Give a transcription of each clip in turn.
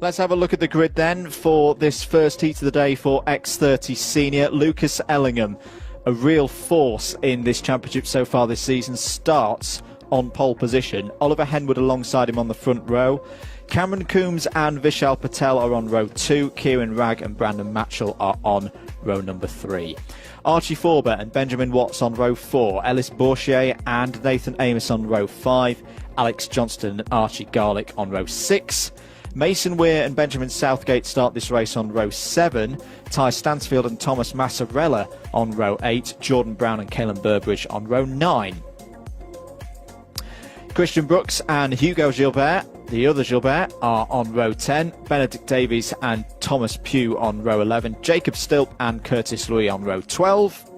Let's have a look at the grid then for this first heat of the day for X30 Senior. Lucas Ellingham, a real force in this championship so far this season, starts on pole position. Oliver Henwood alongside him on the front row. Cameron Coombs and Vishal Patel are on row 2. Kieran Ragg and Brandon Matchell are on row number 3. Archie Forber and Benjamin Watts on row 4. Ellis Bourchier and Nathan Amos on row 5. Alex Johnston and Archie Garlick on row 6. Mason Weir and Benjamin Southgate start this race on row 7. Ty Stansfield and Thomas Massarella on row 8. Jordan Brown and Caelan Burbridge on row 9. Christian Brooks and Hugo Gilbert, the other Gilbert, are on row 10. Benedict Davies and Thomas Pugh on row 11. Jacob Stilp and Curtis Louis on row 12.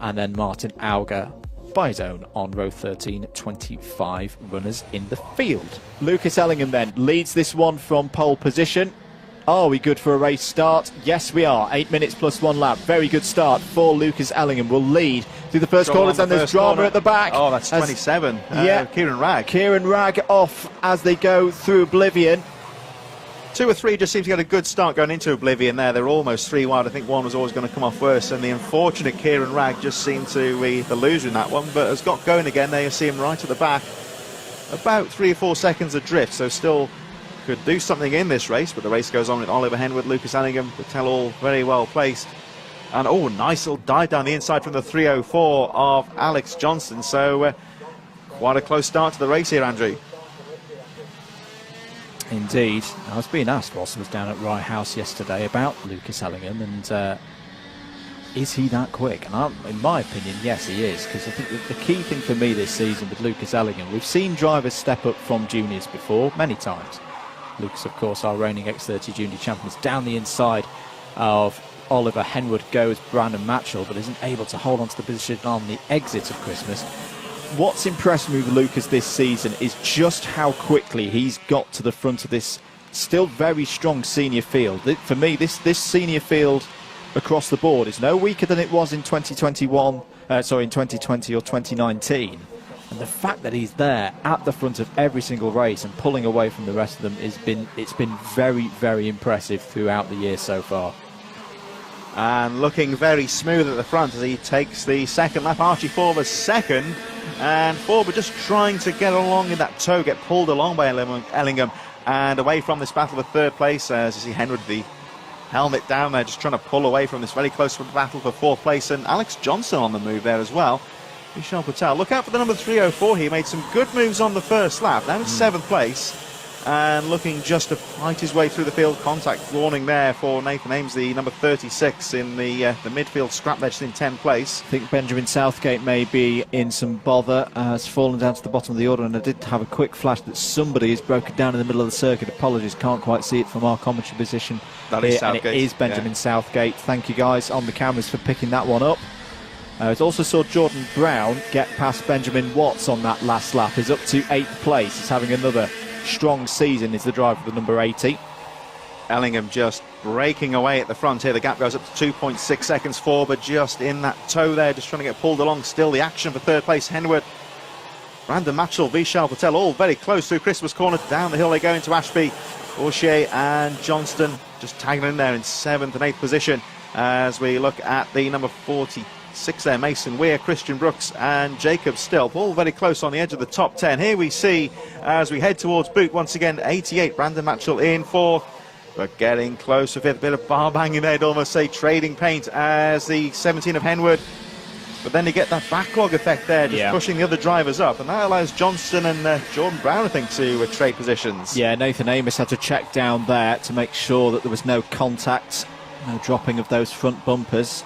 And then Martin Auger by his own on row 13. 25 runners in the field. Lucas Ellingham then leads this one from pole position. Are we good for a race start? Yes, we are. 8 minutes plus 1 lap. Very good start for Lucas Ellingham. Will lead through the first corners, and there's drama at the back. Oh, that's 27. Kieran Ragg. Kieran Ragg off as they go through Oblivion. 2 or 3 just seem to get a good start going into Oblivion there. They're almost 3 wide. I think one was always going to come off worse, and the unfortunate Kieran Ragg just seemed to be the loser in that one, but has got going again. There you see him right at the back. About 3 or 4 seconds adrift, so still could do something in this race, but the race goes on with Oliver Henwood, Lucas Ellingham, Patel all very well placed. And oh, nice little dive down the inside from the 304 of Alex Johnston. So quite a close start to the race here, Andrew. Indeed. I was being asked whilst I was down at Rye House yesterday about Lucas Ellingham, and is he that quick? And in my opinion, yes, he is, because I think the key thing for me this season with Lucas Ellingham, we've seen drivers step up from juniors before, many times. Lucas, of course, our reigning X30 junior champion, is down the inside of Oliver Henwood goes Brandon Matchell, but isn't able to hold on to the position on the exit of Christmas. What's impressed me with Lucas this season is just how quickly he's got to the front of this still very strong senior field. For me, this senior field across the board is no weaker than it was in 2020 or 2019. And the fact that he's there at the front of every single race and pulling away from the rest of them it's been very, very impressive throughout the year so far. And looking very smooth at the front as he takes the second lap. Archie Forber's second, and Forber just trying to get along in that tow, get pulled along by Ellingham and away from this battle for third place. As you see Henwood, the helmet down there, just trying to pull away from this very close battle for fourth place, and Alex Johnson on the move there as well. Vishal Patel, look out for the number 304. He made some good moves on the first lap. Now in 7th place and looking just to fight his way through the field. Contact warning there for Nathan Ames, the number 36 in the midfield scrap there, just in 10th place. I think Benjamin Southgate may be in some bother, has fallen down to the bottom of the order, and I did have a quick flash that somebody has broken down in the middle of the circuit. Apologies, can't quite see it from our commentary position. That is Southgate. And it is Benjamin Southgate. Thank you guys on the cameras for picking that one up. It also saw Jordan Brown get past Benjamin Watts on that last lap. He's up to 8th place. He's having another strong season, is the driver for the number 80. Ellingham just breaking away at the front here. The gap goes up to 2.6 seconds forward, just in that tow there, just trying to get pulled along. Still the action for third place. Henwood, Brandon Matchell, Vishal Patel, all very close through Christmas corner. Down the hill they go into Ashby. Bourchier and Johnston just tagging in there in 7th and 8th position as we look at the number 46 there, Mason Weir, Christian Brooks and Jacob Stilp, all very close on the edge of the top 10. Here we see, as we head towards Boot, once again 88, Brandon Matchell in 4th, but getting close with a bit of bar banging there, I'd almost say trading paint, as the 17 of Henwood. But then you get that backlog effect there, just pushing the other drivers up, and that allows Johnston and Jordan Brown, I think, to trade positions. Yeah, Nathan Amos had to check down there to make sure that there was no contact, no dropping of those front bumpers.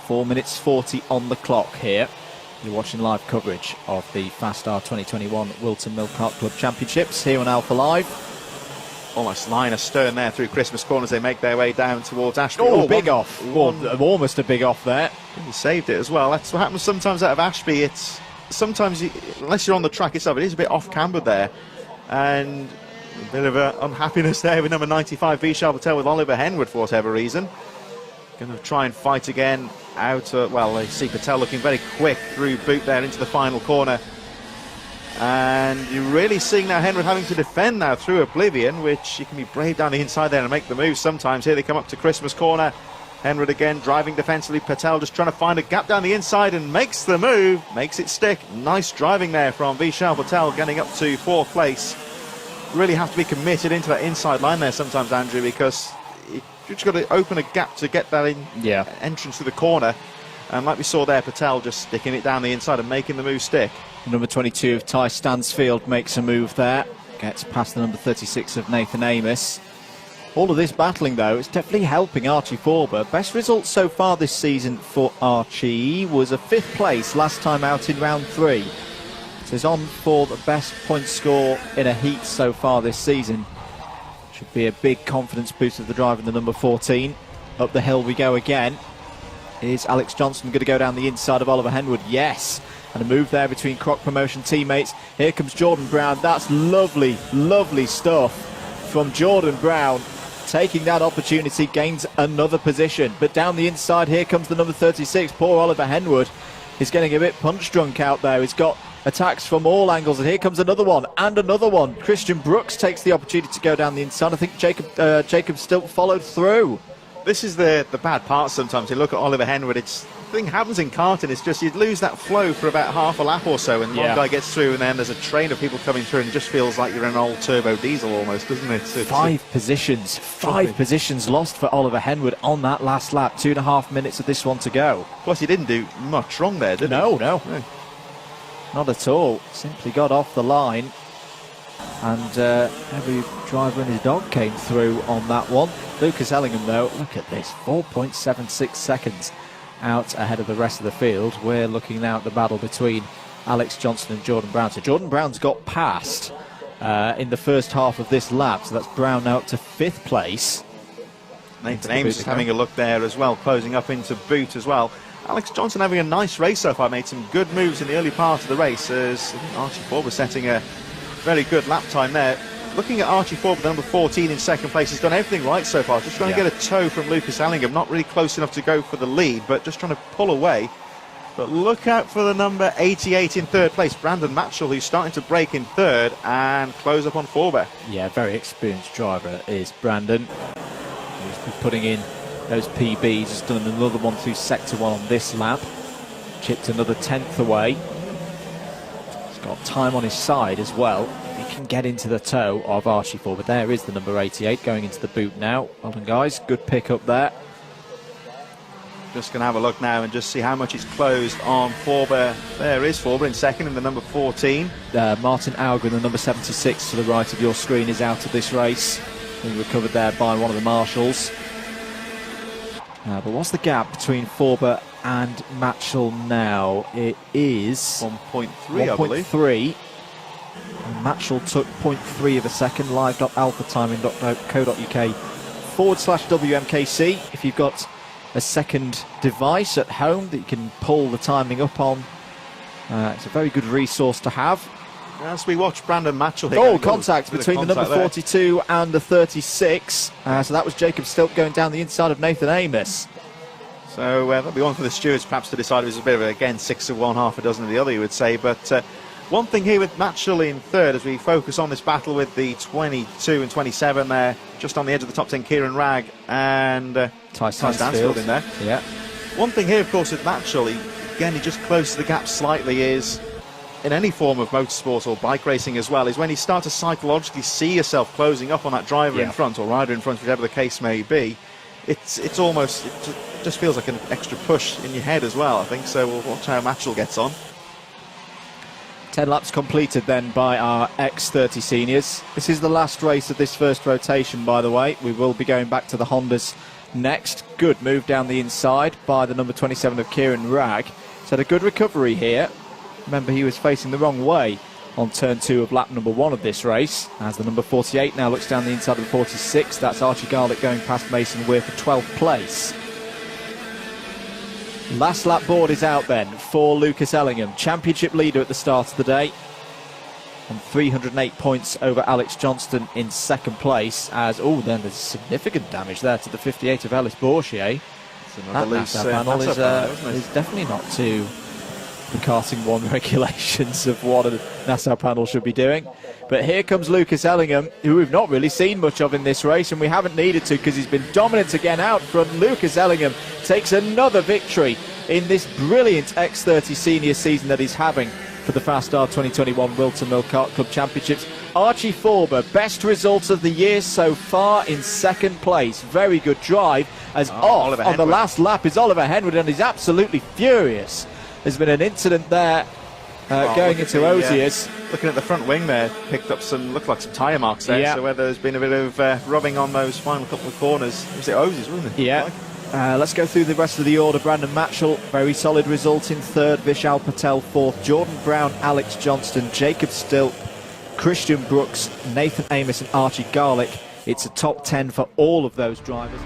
4 minutes 40 on the clock here. You're watching live coverage of the Fast R 2021 Whilton Mill Kart Club Championships here on Alpha Live. Almost line astern there through Christmas corners. They make their way down towards Ashby. Oh, big off. Almost a big off there. He saved it as well. That's what happens sometimes out of Ashby. It's sometimes, unless you're on the track itself, it is a bit off camber there. And a bit of unhappiness there with number 95, Vishal Patel, with Oliver Henwood for whatever reason. Going to try and fight again out. Well, they see Patel looking very quick through Boot there into the final corner. And you're really seeing now Henwood having to defend now through Oblivion, which you can be brave down the inside there and make the move sometimes. Here they come up to Christmas corner. Henwood again driving defensively. Patel just trying to find a gap down the inside and makes the move, makes it stick. Nice driving there from Vishal Patel, getting up to 4th place. Really have to be committed into that inside line there sometimes, Andrew, because you've just got to open a gap to get that entrance to the corner. And like we saw there, Patel just sticking it down the inside and making the move stick. Number 22 of Ty Stansfield makes a move there. Gets past the number 36 of Nathan Amos. All of this battling, though, it's definitely helping Archie Forber. Best result so far this season for Archie was a 5th place last time out in round 3. So he's on for the best point score in a heat so far this season. Should be a big confidence boost of the driver in the number 14. Up the hill we go again. Is Alex Johnson going to go down the inside of Oliver Henwood? Yes. And a move there between Croc Promotion teammates. Here comes Jordan Brown. That's lovely, lovely stuff from Jordan Brown. Taking that opportunity, gains another position. But down the inside, here comes the number 36. Poor Oliver Henwood is getting a bit punch drunk out there. He's got attacks from all angles. And here comes another one and another one. Christian Brooks takes the opportunity to go down the inside. I think Jacob Stilt followed through. This is the bad part sometimes. You look at Oliver Henwood, the thing happens in karting, it's just you'd lose that flow for about half a lap or so, and one guy gets through and then there's a train of people coming through and it just feels like you're in an old turbo diesel almost, doesn't it? Five positions lost for Oliver Henwood on that last lap. 2.5 minutes of this one to go. Plus he didn't do much wrong there, did he? No. Not at all. Simply got off the line. And every driver and his dog came through on that one. Lucas Ellingham, though, look at this, 4.76 seconds out ahead of the rest of the field. We're looking now at the battle between Alex Johnson and Jordan Brown. So Jordan Brown's got past in the first half of this lap, so that's Brown now up to 5th place. Nathan Ames is having a look there as well, closing up into boot as well. Alex Johnson having a nice race so far, made some good moves in the early part of the race as Archie Forber setting a very good lap time there. Looking at Archie Forber, the number 14 in 2nd place, has done everything right so far. Just trying to get a toe from Lucas Ellingham, not really close enough to go for the lead, but just trying to pull away. But look out for the number 88 in 3rd place, Brandon Matchell, who's starting to break in 3rd and close up on Forber. Yeah, very experienced driver is Brandon. He's been putting in those PBs, has done another one through Sector 1 on this lap. Chipped another 10th away. He's got time on his side as well. He can get into the toe of Archie Forber. There is the number 88 going into the boot now. Well done, guys. Good pick up there. Just going to have a look now and just see how much it's closed on Forber. There is Forber in 2nd in the number 14. Martin Auger in the number 76 to the right of your screen is out of this race. Being recovered there by one of the marshals. But what's the gap between Forber and Matchell now? It is 1.3, I believe. 1.3. Matchell took 0.3 of a second. live.alphatiming.co.uk/WMKC. If you've got a second device at home that you can pull the timing up on, it's a very good resource to have. As we watch Brandon Matchell here. Oh, contact between the number 42 and the 36. So that was Jacob Stilt going down the inside of Nathan Amos. So that'll be one for the stewards perhaps to decide if it's a bit of, again, 6 of one, half a dozen of the other, you would say. But one thing here with Matchell in 3rd as we focus on this battle with the 22 and 27 there, just on the edge of the top 10, Kieran Ragg and Ty Stansfield in there. Yeah. One thing here, of course, with Matchell, he just closes the gap slightly, is in any form of motorsport or bike racing as well, is when you start to psychologically see yourself closing up on that driver in front or rider in front, whichever the case may be. It's almost, it just feels like an extra push in your head as well, I think. So we'll watch how Matchell gets on. 10 laps completed then by our X30 seniors. This is the last race of this first rotation, by the way. We will be going back to the Hondas next. Good move down the inside by the number 27 of Kieran Ragg. He's had a good recovery here. Remember, he was facing the wrong way on turn 2 of lap number 1 of this race, as the number 48 now looks down the inside of the 46. That's Archie Garlick going past Mason Weir for 12th place. Last lap board is out then for Lucas Ellingham, championship leader at the start of the day, on 308 points over Alex Johnston in 2nd place. As then there's significant damage there to the 58 of Ellis Bourchier. That panel is definitely not too the karting 1 regulations of what a Nassau panel should be doing. But here comes Lucas Ellingham, who we've not really seen much of in this race, and we haven't needed to because he's been dominant again out front. Lucas Ellingham takes another victory in this brilliant X30 senior season that he's having for the Fast-Star 2021 Whilton Mill Kart Club Championships. Archie Forber, best results of the year so far, in second place. Very good drive, as off on the last lap is Oliver Henwood, and he's absolutely furious. There's been an incident there going into Osiers. Looking at the front wing there, picked up looked like some tyre marks there, so whether there's been a bit of rubbing on those final couple of corners. Was it Osiers, wasn't it? Yeah. Let's go through the rest of the order. Brandon Matchell, very solid result in third. Vishal Patel fourth. Jordan Brown, Alex Johnston, Jacob Stilt, Christian Brooks, Nathan Amos and Archie Garlick. It's a top 10 for all of those drivers.